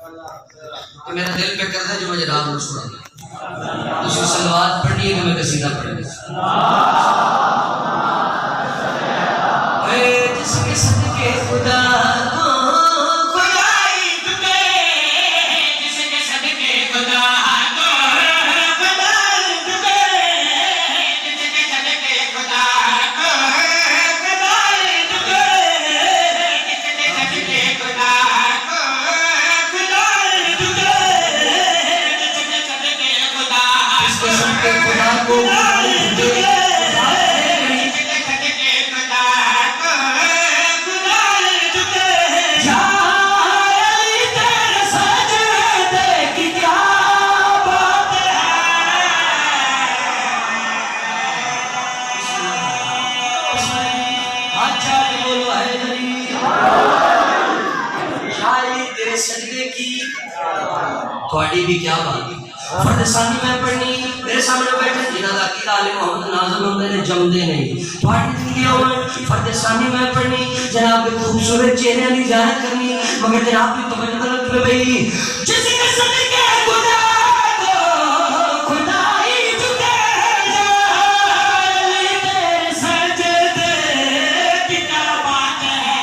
کہ میرا دل پہ کرتا ہے جو مجھے رات میں چھوڑا دے. تو اس صلوات پڑھنی ہے کہ میں قصیدہ پڑھ لوں. اے جس کے صدقے خدا کو خدائی تجھے، جس کے صدقے خدا کو خدائی تجھے، جس کے صدقے خدا کو خدائی تجھے، جس کے صدقے خدا کو خدائی تجھے، جس کے صدقے خدا، جس کے صدقے خدا کو خدائی تجھے. تھوڑی بھی کیا بات ہے. فرد ثانی میں پڑھنی میرے سامنے بیٹھے جنہاں دا عقیدہ علی محمد نازل ہوندے نے جمدے نہیں. تھوڑی زندگی ہوئے فرد ثانی میں پڑھنی جناب کے خوبصورت چہرے علی ظاہر کرنی مگر جناب کی توجہ طلب میں بھئی جس کے صدقے خدا کو خدائی تجھے جالی تیرے سجدے کی کیا بات ہے،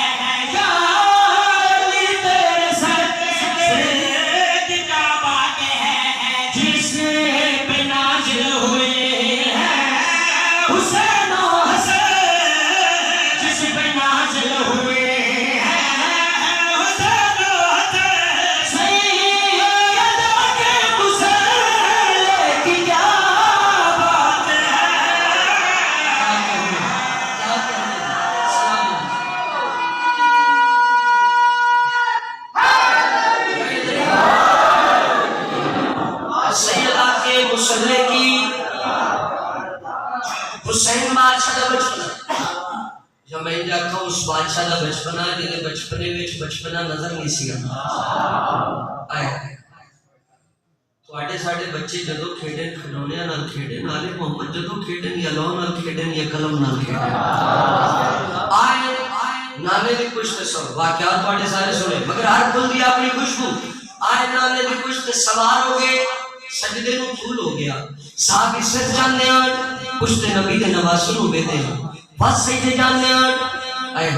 جالی تیرے سجدے کی کیا بات ہے، جس پہ نازل ہوئے ہیں حسین و حسن، جس پہ نازل ہوئے حسین بادشاہ دا بچپنا جب میں جاکھا اس بادشاہ دا بچپنا جنہیں بچپنے ویچ بچپنا نظر نہیں سی آئے. توڑے ساڑے بچے جدو کھیڑے کھلونے نال کھیڑے نالے محمد جدو کھیڑے یا لو نال کھیڑے یا قلم نال کھیڑے آئے نالے بھی کچھ تصور واقعات توڑے سارے سنے مگر ہر کل دیا اپنی خوشبو. آئے نالے بھی کچھ سوار ہو گئے سجدے نو طول ہو گیا صاحب عزت جاننے آن پشت نبی دے نواسن ہو بیتے ہیں بس سجدے جاننے آن. آئے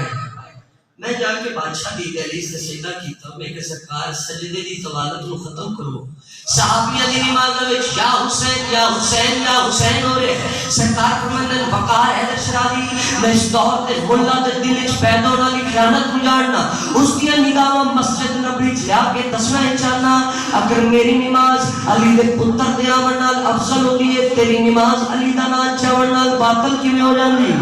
میں جا کے بادشاہ دی دہلیز سے سجدہ کیتا میں کہ سرکار سجدے دی طوالت نو ختم کرو. صحابیہ دی نماز وچ یا حسین یا حسین یا حسین ہو رہے سرکار فرماندن وقار حیدر شرابی میں اس دور تے ملا دے دل وچ پیدا ہونے والی خیانت گزارنا اس دی نگاہ مسجد نبی چ جا کے دسنا چاہنا اگر میری نماز علی دے پتر دے آون نال افضل ہوندی ہے تیری نماز علی دا نام چاون نال باطل کیویں ہو جاندی.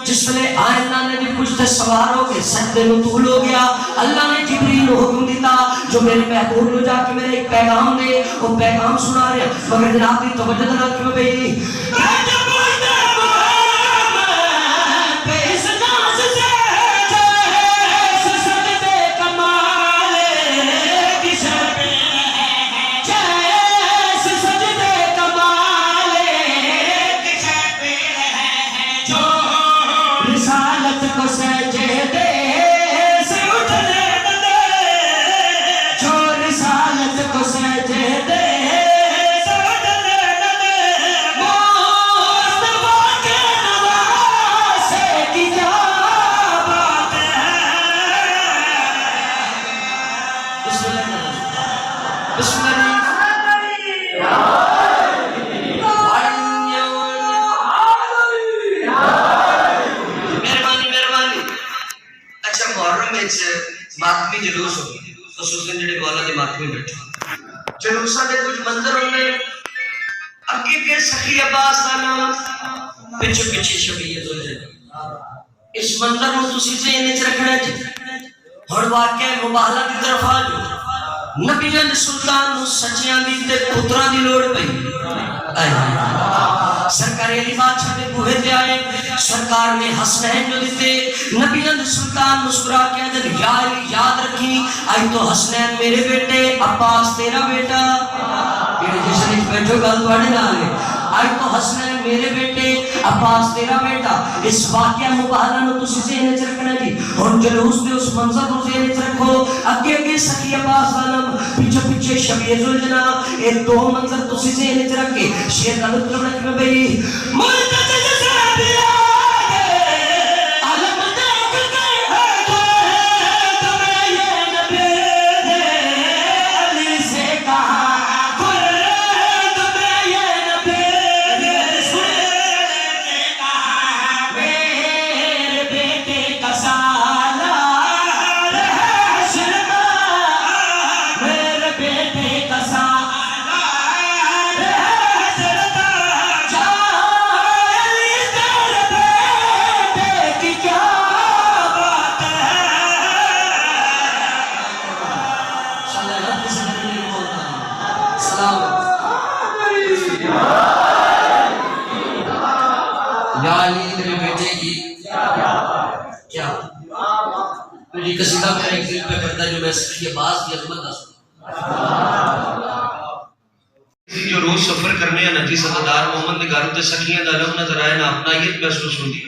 جس لئے آئینہ نے بھی کچھ تے سوار ہو گئے سجدے نو طول ہو گیا. اللہ نے جبریل نو حکم دیتا جو میرے محبوب نو جا کے میرے ایک پیغام دے وہ پیغام سنا رہے مگر جناب دی توجہ دلال کیوں بھئی ماتمی جلوس ہو خصوصاً جڑے مولا دے ماتمی بیٹھے جلوساں دے کچھ منظر ہونے اگے کے سخی عباس دا نام پیچھے پیچھے شبیہ دو اس منظر میں تسی سے انہیں رکھنا چاہیے. اور واقعہ مباہلہ کی طرف آ جو نبی جان سلطان نو سچیاں دی تے پترا دی لوڑ پئی. سرکار علی بادشاہ دے بوہے تے آئے سرکار نے حسنین جو دیتے نبی جان سلطان مسکرا کے دے یا علی یاد رکھی آئی تو حسنین میرے بیٹے عباس تیرا بیٹا. یہ جس نے بیٹھو گل تواڈے نال ہے آج تو حسنین میرے بیٹے عباس تیرا بیٹا اس واقعہ مبہلا نو تسی ذہن وچ رکھنا جی ہن جلوس دے اس منظر نو ذہن وچ رکھو اگے اگے سخی عباس عالم پیچھے پیچھے شبیہ ذوالجنا اے دو منظر تسی ذہن وچ رکھ کے شیر دا لطف لے کے بھئی مرتجز صحابیہ قصیدہ میرا ایک دل پہ کرتا ہے جو میں سخی عباس کی عظمت دسوں جو روز سفر کرنے یا نجی صددار محمد نگاروں تے سخیاں دا لم نظر آئے نا اپنائیت محسوس ہوتی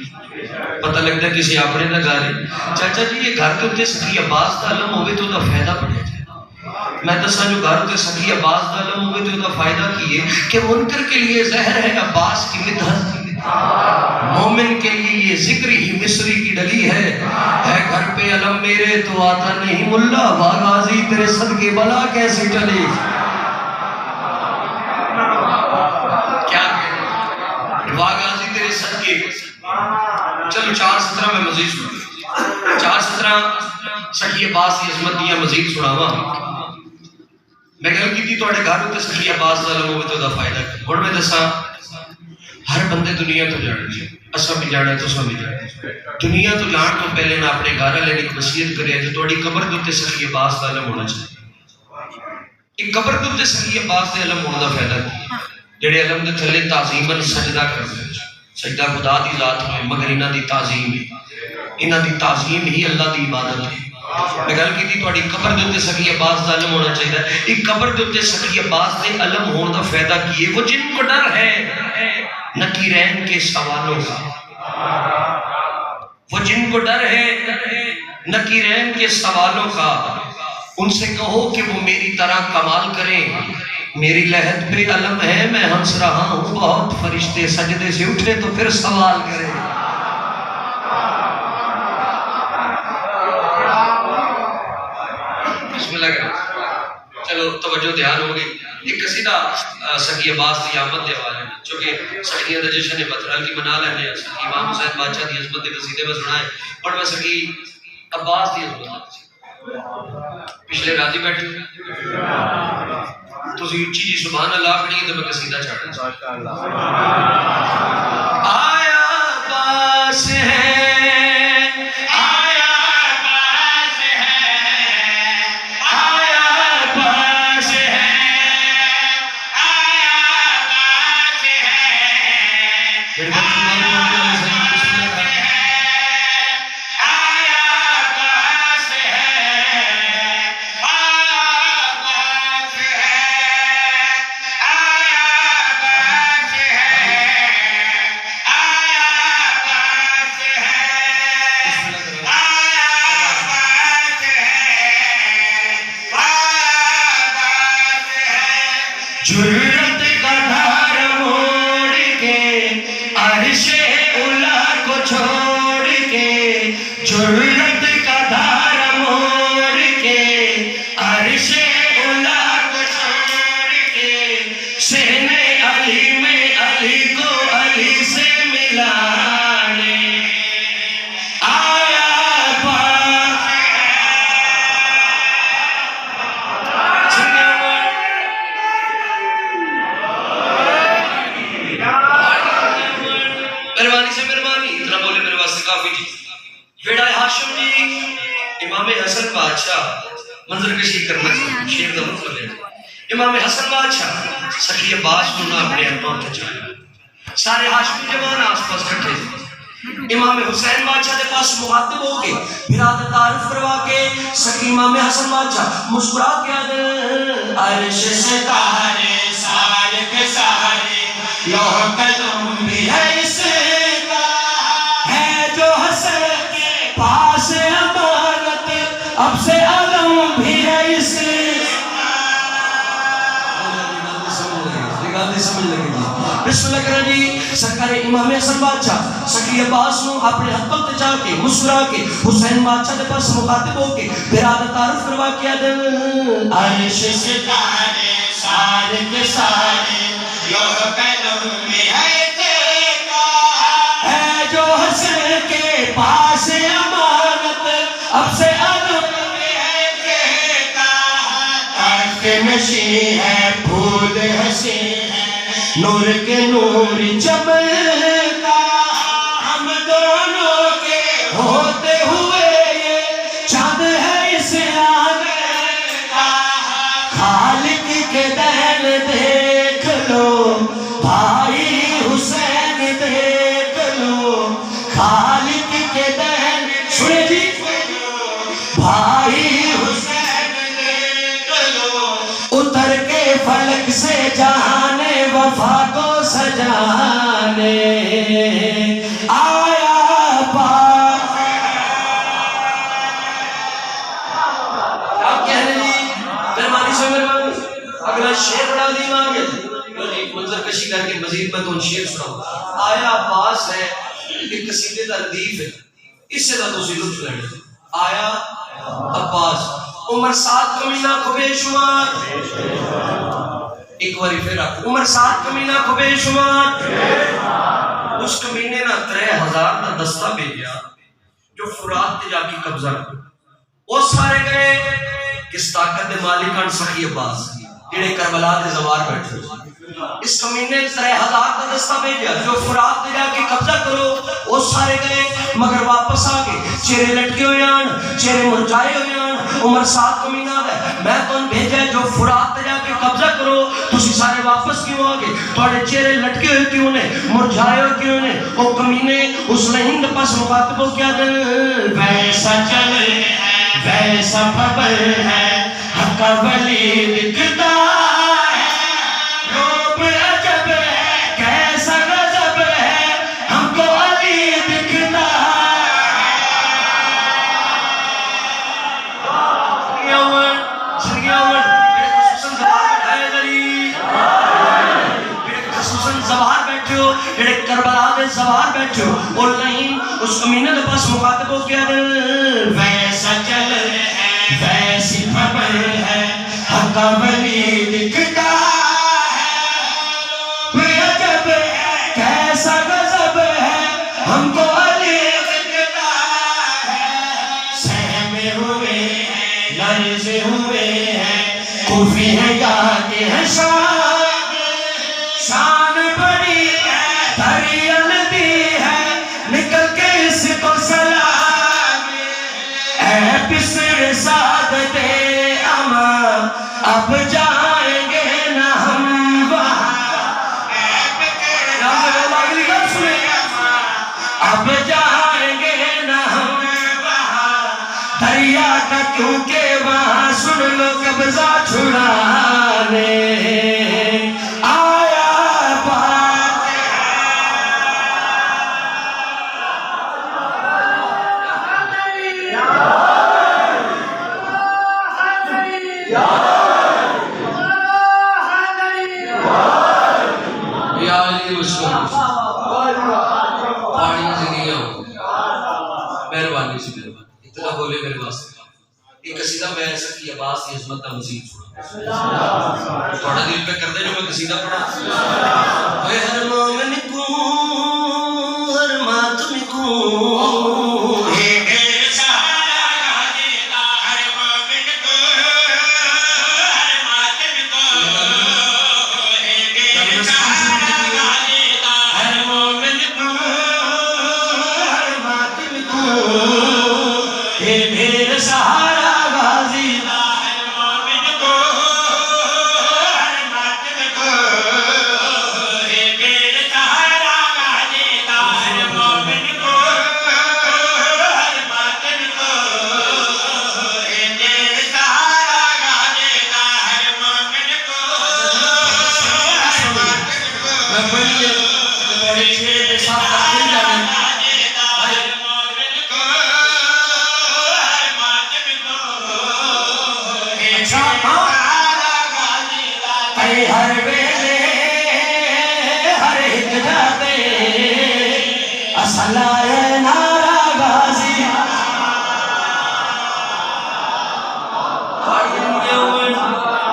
پتہ لگتا ہے کسی اپنے نہ گا رہے چاچا جی یہ گھر کے اتنے سخی عباس دا لم ہوئے تو دا فائدہ پڑے جائے میں دسا جو گھر تے سخی عباس دا لم ہوئے تو دا فائدہ کیے کہ منکر کے لیے زہر ہے عباس کی مدحت مومن کے لیے یہ ذکر ہی مصری کی ڈلی ہے گھر پہ علم میرے تو آتا نہیں ملا واغازی تیرے صدقے بلا کیسی ٹلی کیا کہتے واغازی تیرے صدقے چلو 4:17 میں مزید سنا 4:17 سخی عباس کی عظمت دیا مزید سناوا میں گل کی تھی توڑے گھر ہوتے سخی عباس دا لمو تو دا فائدہ اور میں دسا ہر بندے دنیا تو جانے ہیں اسا بھی جانے تو سا بھی جانے دنیا تو جان تو پہلے نہ اپنے گھر والے ایک وصیت کرے جو توڑی قبر دے سخی عباس دا علم ہونا چاہیے ایک قبر دے سخی عباس دے علم ہونا دا فائدہ کی جڑے علم دے تھلے تعظیماً سجدہ کرتے ہیں سجدہ خدا دی ذات میں مگر انہاں دی تعظیم ہے انہاں دی تعظیم ہی اللہ دی عبادت ہے میں گل کی تھی توڑی قبر دے سخی عباس دا علم ہونا چاہیے ایک قبر دے سخی عباس دے علم ہونا دا فائدہ کیے وہ جن کو ڈر ہے نکیرین کے سوالوں کا وہ جن کو ڈر ہے نکیرین کے سوالوں کا ان سے کہو کہ وہ میری طرح کمال کریں میری لہد پہ علم ہے میں ہنس رہا ہوں بہت فرشتے سجدے سے اٹھے تو پھر سوال کریں بسم اللہ کریں چلو توجہ دھیان ہو گئی ایک قصیدہ سخی عباس دی آمد دے والے چونکہ سخیہ دا جشن بطرال کی منا لینے ہیں سخی امام حسین بادشاہ دی عظمت دے قصیدے میں سنائے اور میں سخی عباس دی عظمت دے پچھلے راضی بیٹھے تو اسی اچھی جی سبحان اللہ پڑھی تو میں قصیدہ چاہتا ہوں آیا عباس ہے جرت کا دھار موڑ کے عرش اولا کو چھوڑ کے جرت کا دھار موڑ کے عرش اولا کو چھوڑ کے سین علی میں علی کو علی سے ملانے آیا امام حسن بادشاہ منظر کشی کرنا چاہتا شیر دا مطلب ہے امام حسن بادشاہ سخی عباس کو نہ اپنے اپنوں تے چاہتا سارے ہاشمی جوان آس پاس کٹھے امام حسین بادشاہ دے پاس مخاطب ہو کے برادر تعارف کروا کے سخی امام حسن بادشاہ مسکرا کے عرش سے تارے سارے کے سارے لوح قلم بھی ہے اس کا، ہے جو حسن کے پاس امانت، اب سے علم بھی ہے اس کا۔ سمجھ لگے جی بسم اللہ کریں جی۔ سرکار امام حسن بادشاہ سکی عباس نو اپنے حقل تے جا کے مسکرا کے حسین بادشاہ دے پاس مخاطب ہو کے برادر تعارف کروا کے دل عرش ستارے سارے کے سارے لوح قلم میں ہے دیکھا، ہے جو حسن کے پاس امانت، اب سے علم میں ہے دیکھا، تخت نشین ہے پھول حسین ہے نور کے نور چمکا، ہم دونوں کے ہوتے ہوئے یہ چاند ہے اس آنگن کا، خالق کے دین دیکھ لو بھائی حسین دیکھ لو، خالق کے دین سنے جی بھائی حسین دیکھ لو، اتر کے فلک سے جہان وفا کو سجانے آیا پاک۔ آپ کہہ رہے جی مہربانی سے مہربانی اگلا شعر بڑا دیم آ گیا جی ایک منظر کشی کر کے مزید میں تو ان شعر سناؤں آیا عباس ہے ایک قصیدے کا ردیف ہے اس سے تو اسی لطف لینے آیا عباس عمر 7 کمینہ کو بے شمار ایک باری پھر آپ عمر 7 کمینہ کو بے شمار اس کمینے نہ 3000 نہ دستہ بھیجا جو فرات تے جا کے قبضہ کرو وہ سارے گئے کس طاقت دے مالکان سخی عباس جڑے کربلا دے زوار بیٹھے اس کمینے 3000 کا دستہ بھیجا جو فرات تے جا کے قبضہ کرو وہ سارے گئے مگر واپس آ گئے چہرے لٹکے ہوئے آن چہرے مرجائے ہوئے آن عمر 7 کمینہ ہے میں تو ان بھیجا ہے جو فرات تے جا کے قبضہ کرو تسی سارے واپس کیوں آگے توڑے چہرے لٹکے ہوئے کیوں نے مرجائے ہوئے کیوں نے وہ کمینے اس لہند پاس مخاطبوں کیا دل ویسا چل ہے ویسا پبل ہے حق ولی دکھتا ہے، روب عجب ہے کیسا غضب ہے ہم کو علی دکھتا ہے۔ سرگیاون خصوصاً زبار بیٹھائے غریب خصوصاً زبار بیٹھے ہو جڑے کربلا دے زبار بیٹھے ہو اور نہیں اس کمینے دے پاس مخاطبوں کیا دل ویسا چل ہے ویسی پبل ہے حق ولی دکھتا ہے، روب عجب ہے کیسا غضب ہے ہم کو علی دکھتا ہے، سہمے ہوئے ہیں لرزے ہوئے ہیں کوفی ہے گاتے ہیں شان، شان بڑی ہے دھڑیل دی ہے نکل کے اس کو سلام، اے پسر سعادت اما اب جائیں گے نہ ہم وہاں، اے پسر اب جائیں گے نہ ہم وہاں، دریا کا کیونکہ وہاں سن لو قبضہ چھڑانے آیا بات یا علی مسلم پاڑی زندگی ہو مہربانی سے مہربانی اتنا بولے میرے واسطے ایک قصیدہ میں سکی عباس کی عظمت کا مزید چھوڑا تھوڑا دل پہ کر دے جو میں قصیدہ پڑھا اے ہر مومن کو ہر ماتم کو سلائے نارا غازی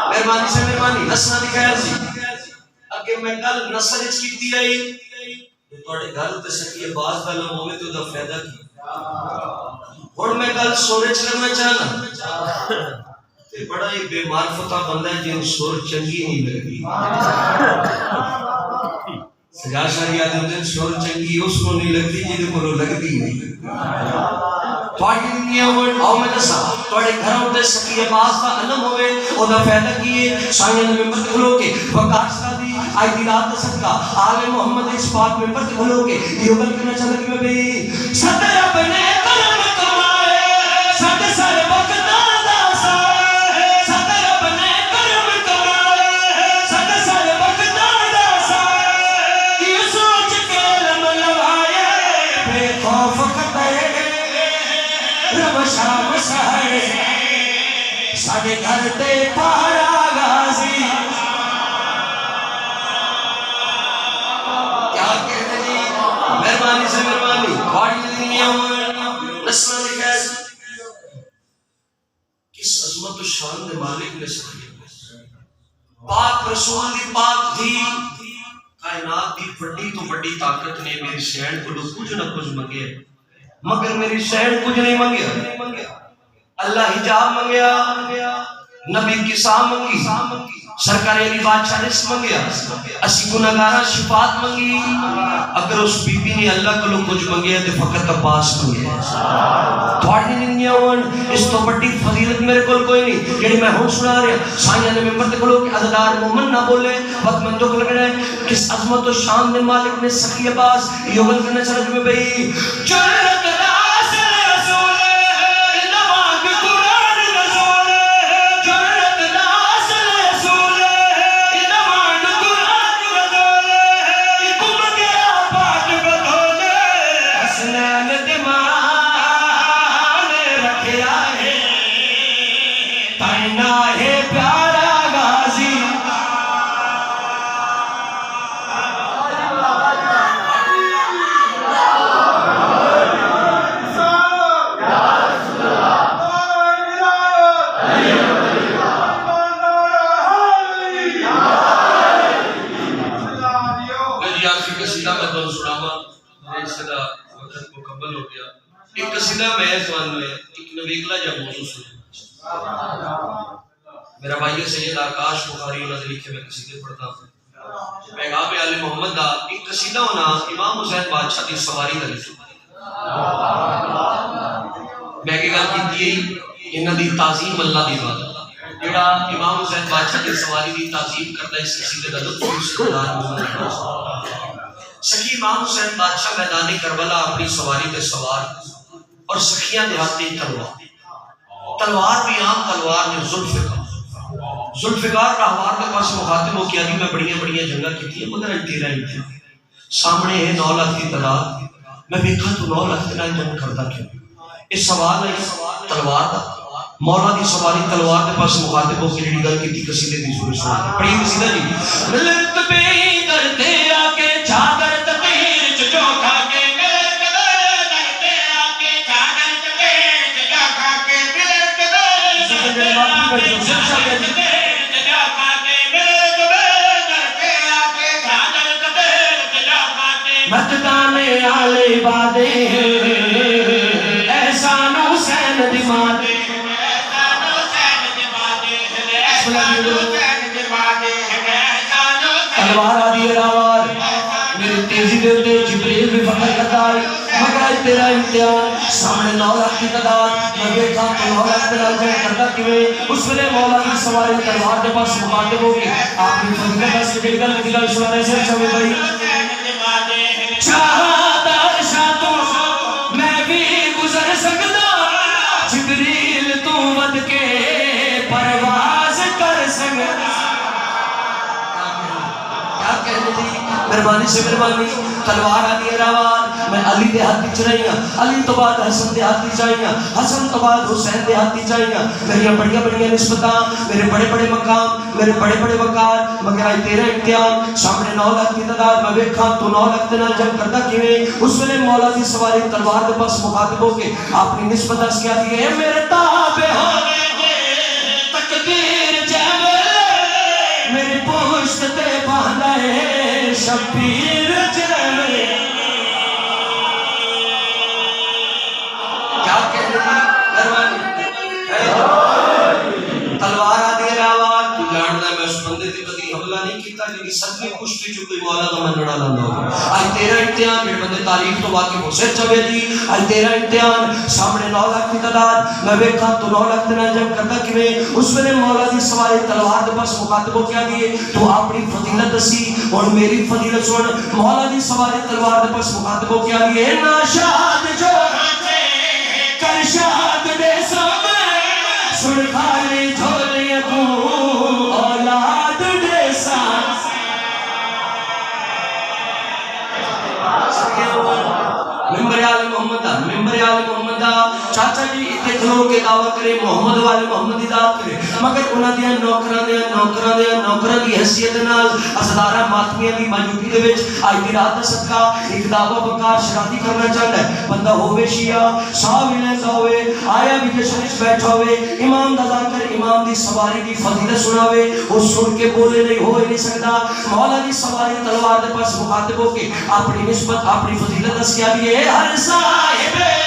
مہربانی سے مہربانی نسل دی خیر سی اگے میں گل نسل وچ کیتی آئی تے تواڈے گل تے سکیے باز دا لو ہوے تے دا فائدہ کی ہن میں گل سورے چ کرنا چاہنا تے بڑا ہی بے معرفتہ بندہ ہے جن سور چنگی نہیں لگدی سجا شاہ یاد ہوندے سور چنگی اس کو نہیں لگدی جے کو لگدی نہیں تواڈی دنیا ورڈ او میں دسا تواڈے گھروں تے سکیے باز دا علم ہوے او دا فائدہ کی ہے سائیں نے ممبر تے کھلو کے وقار شادی آئی دی رات دا صدقہ آل محمد اس پاک ممبر تے کھلو کے یہ گل کہنا چاہتا کہ میں بھئی صدر اپنے کرم کمائے صد سر وقت دا سائے صدر اپنے کرم کمائے صد سر وقت دا سائے یہ سوچ کے لم لوائے بے خوف قطعے رب شام سہرے ساڑھے گھر تے پارا غازی کیا کہتے جی مہربانی سے مہربانی بھاڑی دنیا نسلہ لکھا ہے کس عظمت و شان دے مالک نے سکھیا پاک رسول دی پاک تھی کائنات دی بڑی تو بڑی طاقت نے میری شہن کو کچھ نہ کچھ منگے مگر میری شہن کچھ نہیں منگیا اللہ حجاب منگیا نبی کی ساہ منگی سرکار علی بادشاہ رزق منگیا اسی گناہگارہ شفاعت منگی اگر اس بی بی نے اللہ کو لوگ کچھ منگیا تو فقط عباس منگیا تھوڑی دنیا ون اس تو بڑی فضیلت میرے کول کوئی نہیں جڑی میں ہوں سنا رہا سائیں نے ممبر تے کھلو کہ عزدار مومن نہ بولے وقت من جو لگنا ہے کس عظمت و شان نے مالک نے سخی عباس یہ گل کرنا چاہتا کہ میں بھئی جرت راس رسول نواگ قرآن رسول جرت راس رسول نواگ قرآن رسول کم گیا پاٹ بدولے حسنین دمان رکھیا ہے تائنا ہے پیارا غازی قصیدہ میں تو سناما میرے صدا وقت مکمل ہو گیا ایک قصیدہ میں سوال میں ایک نویکلا جب موضوع سنا میرا بھائی سید آکاش بخاری انہوں نے لکھے میں قصیدے پڑھتا ہوں پیغام آل محمد دا ایک قصیدہ ہونا امام حسین بادشاہ کی سواری دا لکھے میں کہ گل کی دیئی انہوں دی تعظیم اللہ دی بات جڑا امام حسین بادشاہ کی سواری دی تعظیم کرتا ہے اس قصیدے دا لطف سخی امام حسین بادشاہ میدان کربلا اپنی سواری تے سوار اور سخیاں دہاتی تلوار بھی عام تلوار نے ذوالفقار راہوار کے پاس مخاطب ہو کیا میں بڑی جنگہ کی تھی مگر تیرا ہی تھی سامنے ہے 9 لاکھ کی تعداد میں دیکھا تو 9 لاکھ کی جنگ کرتا کیوں اس سوال ہے تلوار دا مولا دی سواری تلوار کے پاس مخاطب ہو کے گل کی تھی قصیدے دی سورہ سنا پڑھی قصیدہ جی ملت پہ کرتے آکے چادر تقیر چجو کھا کے میرے قدر کرتے آکے چادر تقیر چجو کھا کے میرے قدر کرتے آکے چادر تقیر چجو کھا کے میرے قدر کرتے آکے چادر تقیر چجو کھا کے مجدانے آلے بادے احسان حسین دی مادے تلوار آدھی راوار میری تیزی دیتے جبریل بھی فکر کرتا ہے مگر آج تیرا امتحان سامنے 9 لاکھ کی تعداد میں دیکھا تو 9 لاکھ تیرا جنگ کرتا کیویں اس نے مولا کی سواری تلوار کے پاس مخاطب ہوگی آپ بھی فضل کا سکیل کا لگا سنانے سے چاہے بھائی چاہتا عرشاں تو میں بھی گزر سکتا جبریل تو ود کے پرواز کر سکتا کہنے دی مہربانی سے مہربانی تلوار آ گئی راوان میں علی دے ہاتھ وچ رہی ہاں علی تو بعد حسن دے ہاتھ وچ آئی ہاں حسن تو بعد حسین دے ہاتھ وچ آئی ہاں میری بڑیاں بڑیاں نسبتاں میرے بڑے بڑے مقام میرے بڑے بڑے وقار مگر آج تیرا امتحان سامنے 9 لاکھ کی تعداد میں ویکھاں تو 9 لاکھ دے نال جنگ کردا کیویں اس ویلے مولا دی سواری تلوار دے پاس مخاطب ہو کے اپنی نسبت اس کیا دی ہے میرے تابع ہو تقدیر جاوے میری پشت تے باندھا ہے شبیر جاوے کیا کہنے دی مہربانی تلوار آ دے راوان تو جاندا میں اس بندے تے کبھی حملہ نہیں کیتا لیکن سچی کشتی جو کوئی مولا دا مننا لاندا ہو اج تیرا امتحان میرے بندے تاریخ تو واقف ہو سے چوے دی اج تیرا امتحان سامنے 9 لاکھ کی تعداد میں ویکھاں تو 9 لاکھ دے نال جنگ کردا کیویں اس ویلے مولا دی سواری تلوار دے پاس مخاطب ہو کیا دیے تو اپنی فضیلت دسی اور میری فضیلت سن مولا دی سواری تلوار دے پاس مخاطب ہو کیا دیے ناشاد جو کر شاد دے سامنے سن خالی جھولیاں کو اولاد دے سامنے ممبر آل محمد چاچا جی اتنے کھلو کے دعویٰ کرے محمد والے محمد دعویٰ کرے مگر انہاں دیا نوکران دی حیثیت نال ازدارہ ماتمیاں دی موجودگی دے وچ آج دی رات دا صدقہ ایک دعویٰ بکار شرابی کرنا چاہتا ہے بندہ ہوئے شیعہ صاحب لیزا ہوئے آیا بھی جشن اس بیٹھا ہوئے امام دا ذاکر امام دی سواری دی فضیلت سناوے وہ سن کے بولے نہیں ہوئے نہیں سکتا مولا دی سواری تلوار دے پاس مخاطب ہو کے اپنی نسبت اپنی فضیلت دس کیا دیئے ہر صاحب